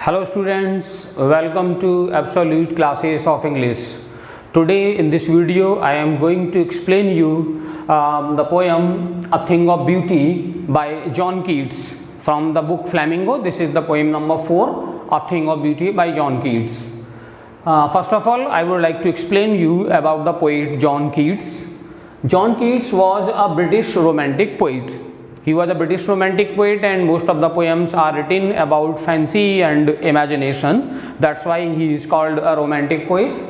Hello students, welcome to Absolute Classes of English. Today in this video I am going to explain you the poem A Thing of Beauty by John Keats from the book Flamingo. This is the poem number 4, A Thing of Beauty by John Keats. First of all, I would like to explain you about the poet John Keats. John Keats was a British romantic poet. He was a British romantic poet and most of the poems are written about fancy and imagination. That's why he is called a romantic poet.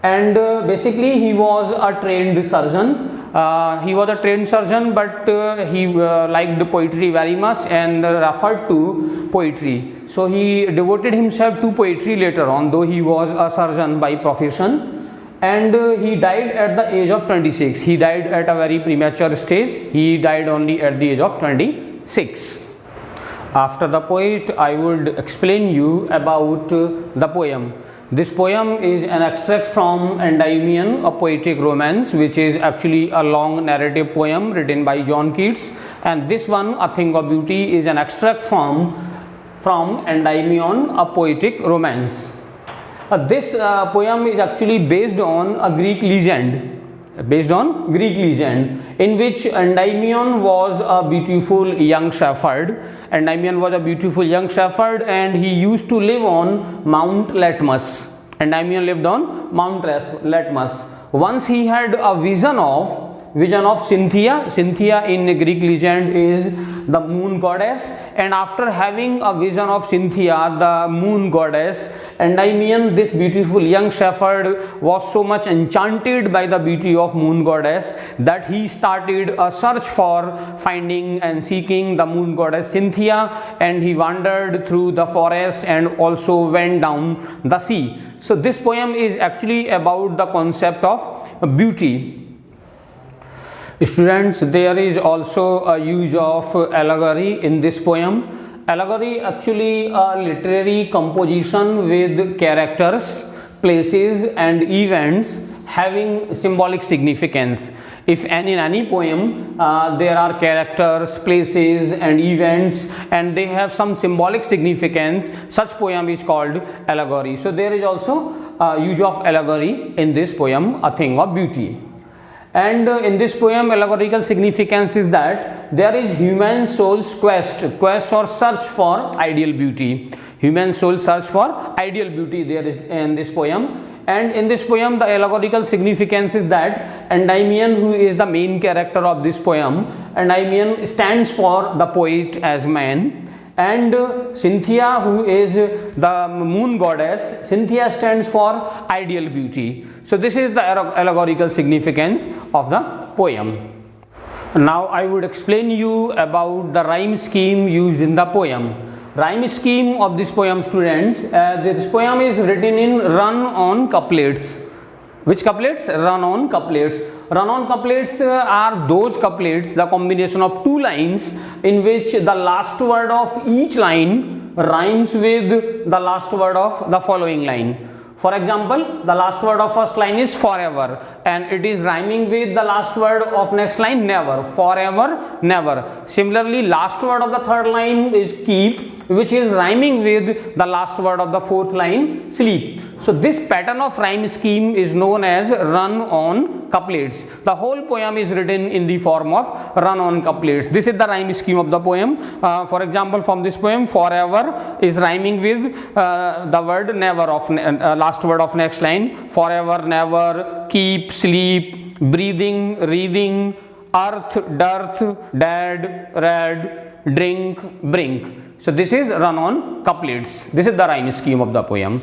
And basically he was a trained surgeon. But he liked poetry very much and referred to poetry. So he devoted himself to poetry later on, though he was a surgeon by profession. And he died at the age of 26. He died at a very premature stage. He died only at the age of 26. After the poet, I would explain you about the poem. This poem is an extract from Endymion, a poetic romance, which is actually a long narrative poem written by John Keats. And this one, A Thing of Beauty, is an extract from Endymion, a poetic romance. This poem is actually based on a Greek legend, in which Endymion was a beautiful young shepherd. Endymion was a beautiful young shepherd and he used to live on Mount Latmus. Endymion lived on Mount Latmus. Once he had a vision of Cynthia. Cynthia in Greek legend is the moon goddess, and after having a vision of Cynthia, the moon goddess, Endymion, this beautiful young shepherd, was so much enchanted by the beauty of moon goddess that he started a search for finding and seeking the moon goddess Cynthia, and he wandered through the forest and also went down the sea. So this poem is actually about the concept of beauty. Students, there is also a use of allegory in this poem. Allegory actually a literary composition with characters, places and events having symbolic significance. If in any poem there are characters, places and events and they have some symbolic significance, such poem is called allegory. So there is also a use of allegory in this poem, A Thing of Beauty. And in this poem, allegorical significance is that there is human soul's quest or search for ideal beauty. Human soul search for ideal beauty there is in this poem. And in this poem, the allegorical significance is that Endymion, who is the main character of this poem, Endymion stands for the poet as man. And Cynthia, who is the moon goddess, Cynthia stands for ideal beauty. So this is the allegorical significance of the poem. Now I would explain you about the rhyme scheme used in the poem. Rhyme scheme of this poem, students, this poem is written in run-on couplets. Which couplets? Run-on couplets. Run-on couplets are those couplets, the combination of two lines in which the last word of each line rhymes with the last word of the following line. For example, the last word of first line is forever and it is rhyming with the last word of next line never. Forever, never. Similarly, last word of the third line is keep, which is rhyming with the last word of the fourth line sleep. So this pattern of rhyme scheme is known as run-on couplets. The whole poem is written in the form of run-on couplets. This is the rhyme scheme of the poem. For example, from this poem, forever is rhyming with the word never of last word of next line. Forever, never, keep, sleep, breathing, reading, earth, dearth, dad, red, drink, brink. So this is run-on couplets. This is the rhyme scheme of the poem.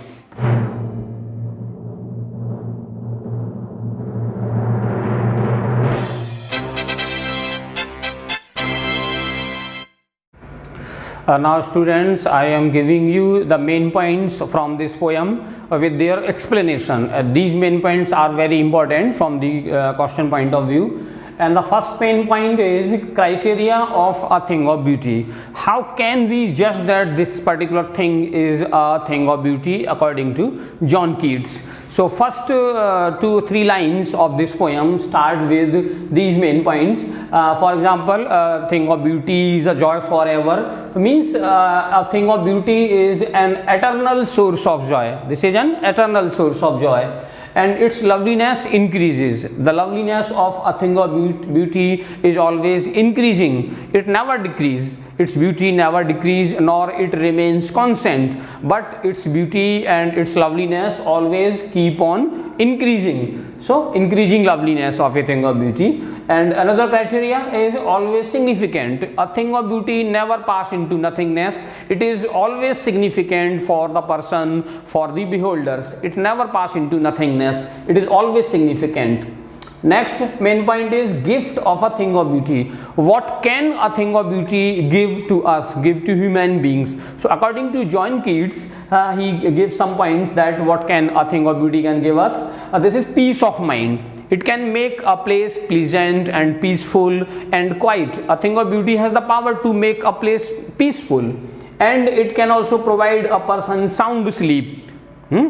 Now students, I am giving you the main points from this poem with their explanation. These main points are very important from the question point of view. And the first main point is criteria of a thing of beauty. How can we judge that this particular thing is a thing of beauty according to John Keats? So first 2-3 lines of this poem start with these main points. For example, a thing of beauty is a joy forever, means a thing of beauty is an eternal source of joy. This is an eternal source of joy, and its loveliness increases. The loveliness of a thing of beauty is always increasing. It never decreases. Its beauty never decreases, nor it remains constant, but its beauty and its loveliness always keep on increasing. So increasing loveliness of a thing of beauty. And another criteria is always significant. A thing of beauty never pass into nothingness. It is always significant for the person, for the beholders. It never pass into nothingness. It is always significant. Next main point is gift of a thing of beauty. What can a thing of beauty give to us, give to human beings? So according to John Keats, he gives some points that what can a thing of beauty can give us. This is peace of mind. It can make a place pleasant and peaceful and quiet. A thing of beauty has the power to make a place peaceful, and it can also provide a person sound sleep,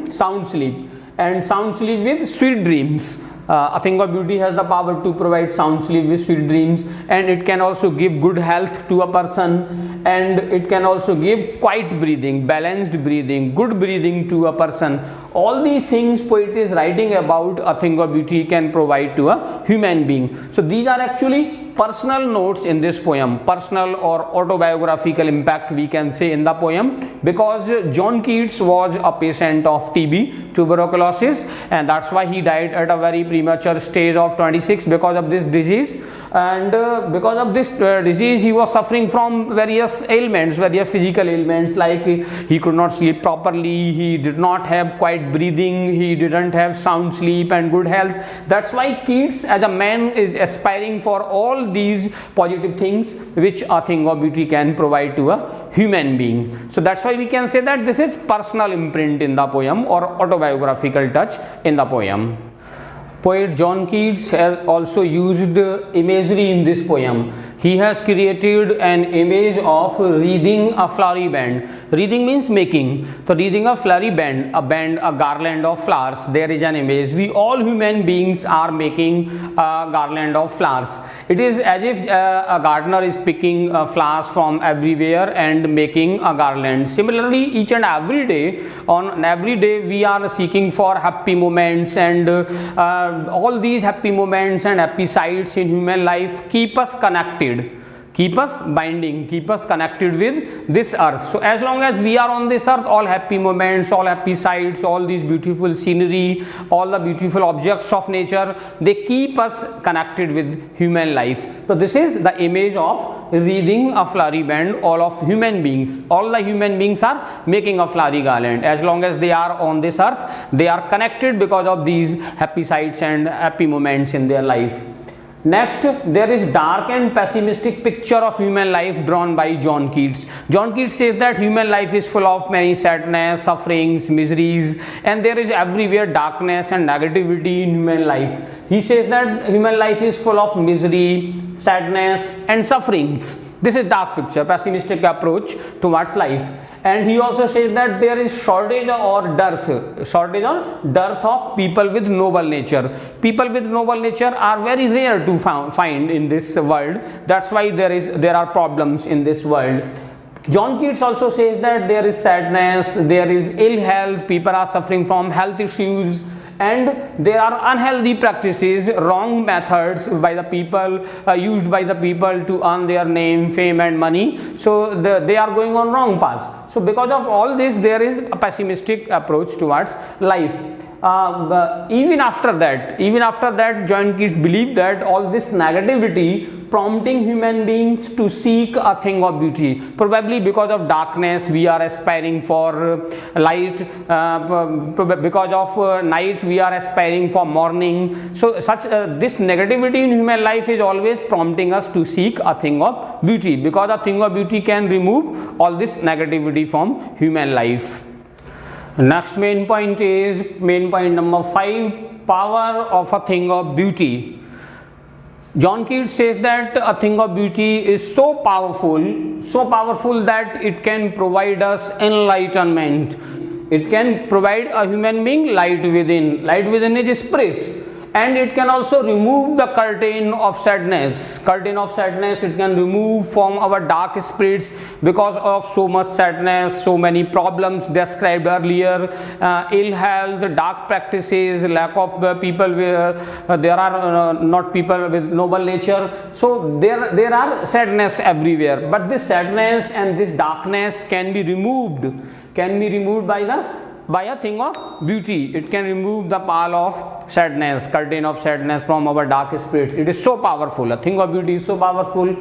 sound sleep with sweet dreams. A thing of beauty has the power to provide sound sleep with sweet dreams, and it can also give good health to a person, and it can also give quiet breathing, balanced breathing, good breathing to a person. All these things poet is writing about a thing of beauty can provide to a human being. So these are actually personal notes in this poem, personal or autobiographical impact we can say in the poem, because John Keats was a patient of TB, tuberculosis, and that's why he died at a very premature stage of 26 because of this disease. And because of this disease he was suffering from various ailments, various physical ailments, like he could not sleep properly, he did not have quiet breathing, he didn't have sound sleep and good health. That's why Keats as a man is aspiring for all these positive things which a thing of beauty can provide to a human being. So that's why we can say that this is personal imprint in the poem or autobiographical touch in the poem. Poet John Keats has also used imagery in this poem. He has created an image of wreathing a flowery band. Wreathing means making. So wreathing a flowery band, a garland of flowers. There is an image. We all human beings are making a garland of flowers. It is as if a gardener is picking flowers from everywhere and making a garland. Similarly, each and every day, on every day we are seeking for happy moments, and all these happy moments and happy sights in human life keep us connected, keep us binding, keep us connected with this earth. So as long as we are on this earth, all happy moments, all happy sights, all these beautiful scenery, all the beautiful objects of nature, they keep us connected with human life. So this is the image of wreathing a flowery band. All of human beings, all the human beings are making a flowery garland. As long as they are on this earth, they are connected because of these happy sights and happy moments in their life. Next, there is dark and pessimistic picture of human life drawn by John Keats. John Keats says that human life is full of many sadness, sufferings, miseries, and there is everywhere darkness and negativity in human life. He says that human life is full of misery, sadness and sufferings. This is dark picture, pessimistic approach towards life. And he also says that there is shortage or dearth of people with noble nature. People with noble nature are very rare to find in this world. That's why there are problems in this world. John Keats also says that there is sadness, there is ill health, people are suffering from health issues, and there are unhealthy practices, wrong methods by the people, used by the people to earn their name, fame and money. So they are going on wrong path. So because of all this, there is a pessimistic approach towards life. Even after that, John Keats believed that all this negativity prompting human beings to seek a thing of beauty. Probably because of darkness, we are aspiring for light. Because of night, we are aspiring for morning. So this negativity in human life is always prompting us to seek a thing of beauty, because a thing of beauty can remove all this negativity from human life. Next main point is main point number 5, power of a thing of beauty. John Keats says that a thing of beauty is so powerful that it can provide us enlightenment. It can provide a human being light within. Light within is spirit. And it can also remove the curtain of sadness. Curtain of sadness it can remove from our dark spirits because of so much sadness, so many problems described earlier, ill health, dark practices, lack of people, there are not people with noble nature. So there are sadness everywhere. But this sadness and this darkness can be removed by a thing of beauty. It can remove the pall of sadness, curtain of sadness from our dark spirit. It is so powerful. A thing of beauty is so powerful.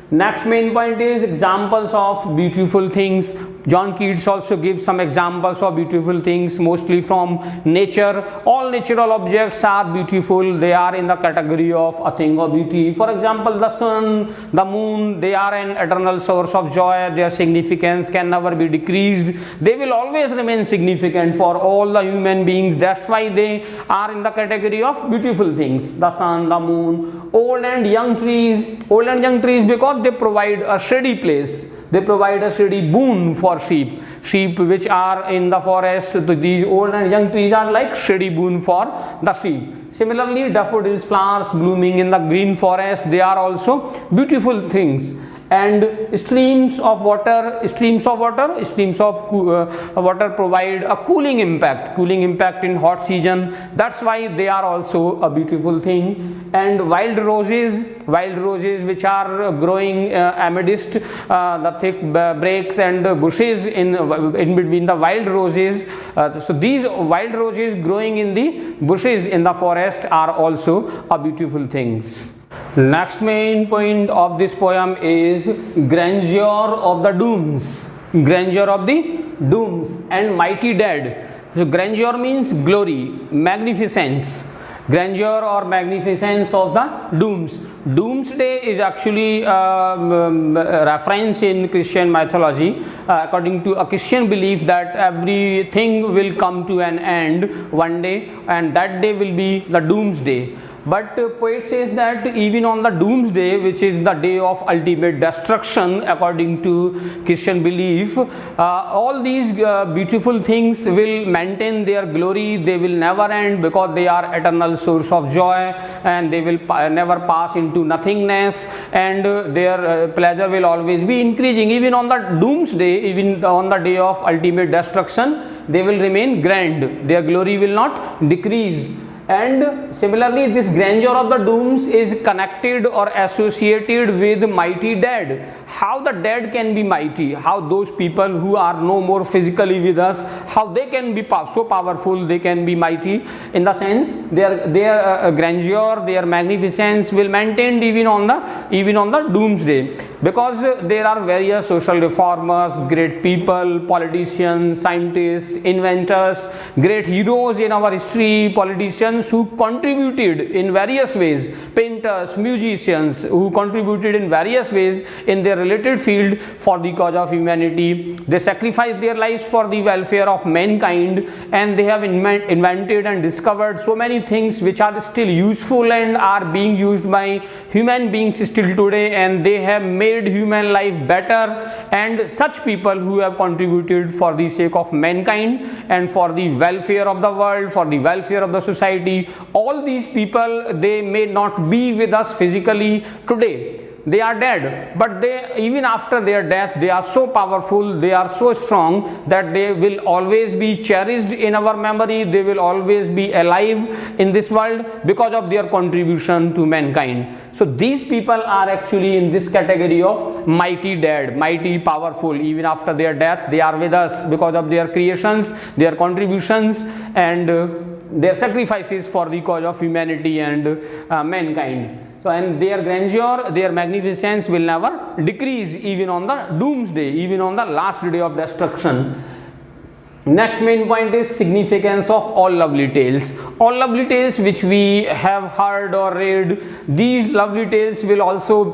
Next main point is examples of beautiful things. John Keats also gives some examples of beautiful things, mostly from nature. All natural objects are beautiful. They are in the category of a thing of beauty. For example, the sun, the moon, they are an eternal source of joy. Their significance can never be decreased. They will always remain significant for all the human beings. That's why they are in the category of beautiful things. The sun, the moon, old and young trees because they provide a shady place. They provide a shady boon for sheep which are in the forest. So these old and young trees are like shady boon for the sheep. Similarly, daffodils, flowers blooming in the green forest, they are also beautiful things. And streams of water provide a cooling impact in hot season. That's why they are also a beautiful thing. And wild roses which are growing amidst the thick brakes and bushes in between the wild roses. So these wild roses growing in the bushes in the forest are also a beautiful things. Next main point of this poem is grandeur of the dooms. Grandeur of the dooms and mighty dead. So grandeur means glory, magnificence. Grandeur or magnificence of the dooms. Doomsday is actually a reference in Christian mythology. According to a Christian belief that everything will come to an end one day, and that day will be the doomsday. But poet says that even on the doomsday, which is the day of ultimate destruction according to Christian belief, all these beautiful things will maintain their glory. They will never end because they are eternal source of joy, and they will never pass into nothingness, and their pleasure will always be increasing. Even on the doomsday, even on the day of ultimate destruction, they will remain grand. Their glory will not decrease. And similarly, this grandeur of the dooms is connected or associated with mighty dead. How the dead can be mighty, how those people who are no more physically with us, how they can be so powerful, they can be mighty, in the sense their grandeur, their magnificence will maintain even on the doomsday, because there are various social reformers, great people, politicians, scientists, inventors, great heroes in our history, politicians who contributed in various ways, painters, musicians who contributed in various ways in their related field for the cause of humanity. They sacrificed their lives for the welfare of mankind, and they have invented and discovered so many things which are still useful and are being used by human beings still today, and they have made human life better. And such people who have contributed for the sake of mankind and for the welfare of the world, for the welfare of the society, all these people, they may not be with us physically today. They are dead, but even after their death, they are so powerful, they are so strong that they will always be cherished in our memory. They will always be alive in this world because of their contribution to mankind. So these people are actually in this category of mighty dead, mighty powerful. Even after their death, they are with us because of their creations, their contributions, and their sacrifices for the cause of humanity and mankind. So, and their grandeur, their magnificence will never decrease even on the doomsday, even on the last day of destruction. Next main point is significance of all lovely tales. All lovely tales which we have heard or read, these lovely tales will also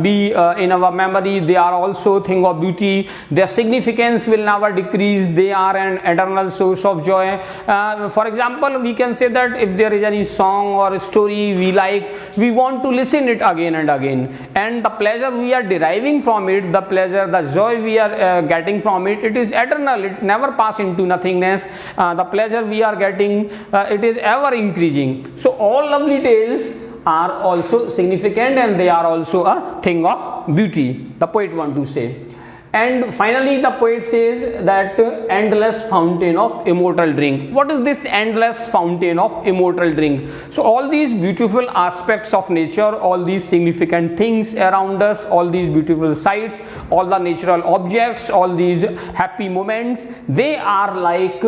be in our memory. They are also thing of beauty. Their significance will never decrease. They are an eternal source of joy. For example, we can say that if there is any song or story we like, we want to listen it again and again, and the pleasure we are deriving from it, the pleasure, the joy we are getting from it, it is eternal. It never passes into nothingness. The pleasure we are getting, it is ever increasing. So all lovely tales are also significant, and they are also a thing of beauty, the poet want to say. And finally the poet says that endless fountain of immortal drink. What is this endless fountain of immortal drink? So all these beautiful aspects of nature, all these significant things around us, all these beautiful sights, all the natural objects, all these happy moments, they are like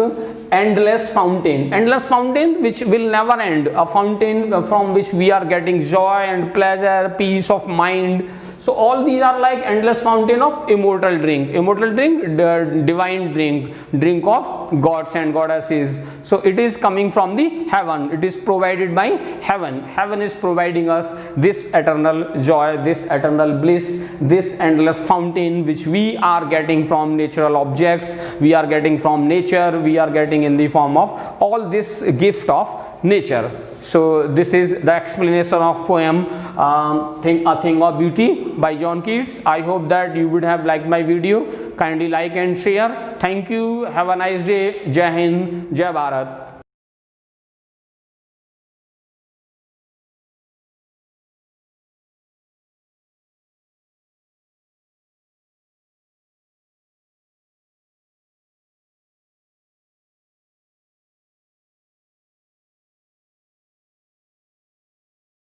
endless fountain which will never end, a fountain from which we are getting joy and pleasure, peace of mind. So all these are like endless fountain of immortal drink, the divine drink of gods and goddesses. So it is coming from the heaven, it is provided by heaven. Heaven is providing us this eternal joy, this eternal bliss, this endless fountain which we are getting from natural objects, we are getting from nature, we are getting in the form of all this gift of nature. So this is the explanation of poem A Thing of Beauty by John Keats. I hope that you would have liked my video. Kindly like and share. Thank you. Have a nice day. Jai Hind, Jai Bharat.